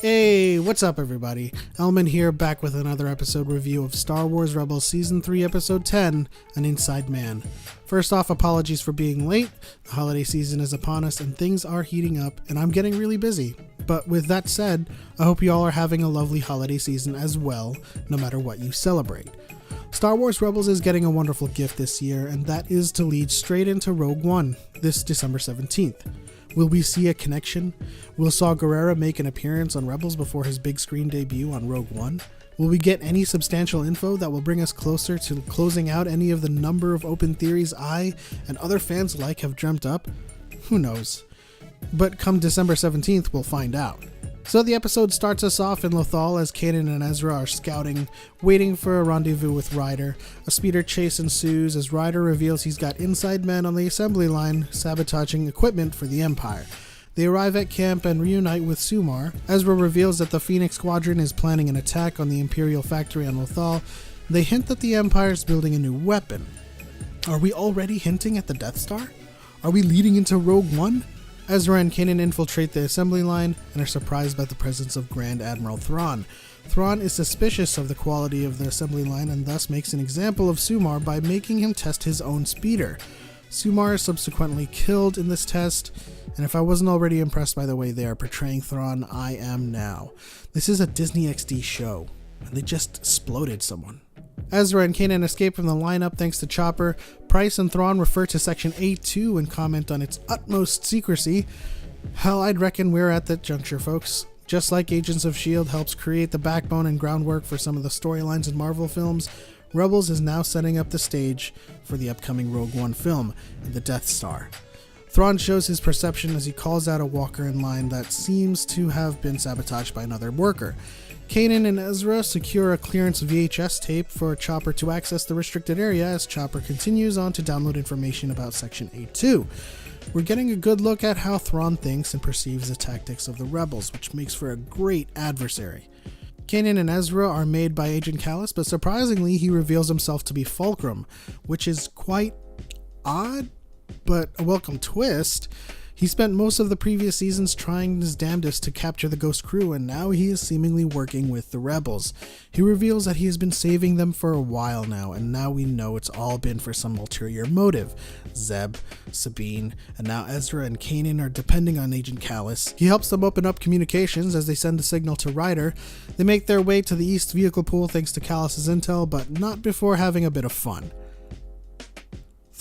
Hey, what's up everybody? Elman here, back with another episode review of Star Wars Rebels Season 3 Episode 10, An Inside Man. First off, apologies for being late. The holiday season is upon us and things are heating up and I'm getting really busy. But with that said, I hope you all are having a lovely holiday season as well, no matter what you celebrate. Star Wars Rebels is getting a wonderful gift this year, and that is to lead straight into Rogue One, this December 17th. Will we see a connection? Will Saw Gerrera make an appearance on Rebels before his big screen debut on Rogue One? Will we get any substantial info that will bring us closer to closing out any of the number of open theories I and other fans alike have dreamt up? Who knows? But come December 17th, we'll find out. So the episode starts us off in Lothal as Kanan and Ezra are scouting, waiting for a rendezvous with Ryder. A speeder chase ensues as Ryder reveals he's got inside men on the assembly line sabotaging equipment for the Empire. They arrive at camp and reunite with Sumar. Ezra reveals that the Phoenix Squadron is planning an attack on the Imperial factory on Lothal. They hint that the Empire is building a new weapon. Are we already hinting at the Death Star? Are we leading into Rogue One? Ezra and Kanan infiltrate the assembly line and are surprised by the presence of Grand Admiral Thrawn. Thrawn is suspicious of the quality of the assembly line and thus makes an example of Sumar by making him test his own speeder. Sumar is subsequently killed in this test, and if I wasn't already impressed by the way they are portraying Thrawn, I am now. This is a Disney XD show, and they just exploded someone. Ezra and Kanan escape from the lineup thanks to Chopper. Price and Thrawn refer to Section 8-2 and comment on its utmost secrecy. Hell, I'd reckon we're at that juncture, folks. Just like Agents of S.H.I.E.L.D. helps create the backbone and groundwork for some of the storylines in Marvel films, Rebels is now setting up the stage for the upcoming Rogue One film, The Death Star. Thrawn shows his perception as he calls out a walker in line that seems to have been sabotaged by another worker. Kanan and Ezra secure a clearance VHS tape for Chopper to access the restricted area as Chopper continues on to download information about Section 8-2. We're getting a good look at how Thrawn thinks and perceives the tactics of the Rebels, which makes for a great adversary. Kanan and Ezra are made by Agent Kallus, but surprisingly he reveals himself to be Fulcrum, which is quite odd, but a welcome twist. He spent most of the previous seasons trying his damnedest to capture the Ghost crew, and now he is seemingly working with the Rebels. He reveals that he has been saving them for a while now, and now we know it's all been for some ulterior motive. Zeb, Sabine, and now Ezra and Kanan are depending on Agent Kallus. He helps them open up communications as they send a signal to Ryder. They make their way to the East Vehicle Pool thanks to Kallus's intel, but not before having a bit of fun.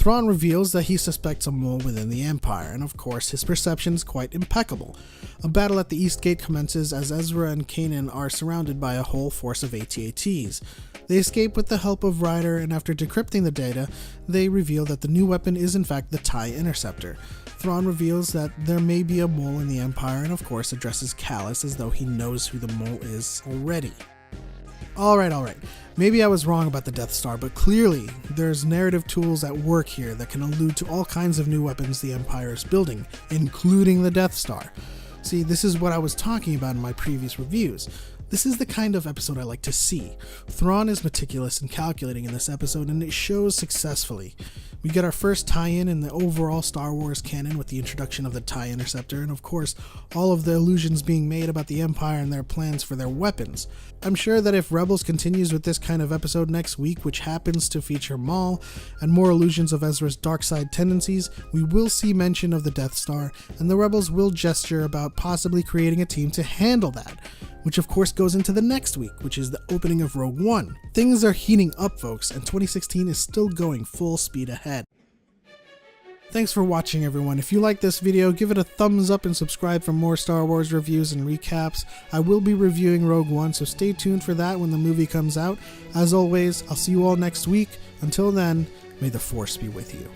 Thrawn reveals that he suspects a mole within the Empire, and of course his perception is quite impeccable. A battle at the East Gate commences as Ezra and Kanan are surrounded by a whole force of AT-ATs. They escape with the help of Ryder, and after decrypting the data, they reveal that the new weapon is in fact the Tie Interceptor. Thrawn reveals that there may be a mole in the Empire, and of course addresses Kallus as though he knows who the mole is already. Alright. Maybe I was wrong about the Death Star, but clearly there's narrative tools at work here that can allude to all kinds of new weapons the Empire is building, including the Death Star. See, this is what I was talking about in my previous reviews. This is the kind of episode I like to see. Thrawn is meticulous and calculating in this episode, and it shows successfully. We get our first tie-in in the overall Star Wars canon with the introduction of the Tie Interceptor, and of course, all of the allusions being made about the Empire and their plans for their weapons. I'm sure that if Rebels continues with this kind of episode next week, which happens to feature Maul, and more allusions of Ezra's dark side tendencies, we will see mention of the Death Star, and the Rebels will gesture about possibly creating a team to handle that, which of course goes into the next week, which is the opening of Rogue One. Things are heating up, folks, and 2016 is still going full speed ahead. Thanks for watching, everyone. If you like this video, give it a thumbs up and subscribe for more Star Wars reviews and recaps. I will be reviewing Rogue One, so stay tuned for that when the movie comes out. As always, I'll see you all next week. Until then, may the Force be with you.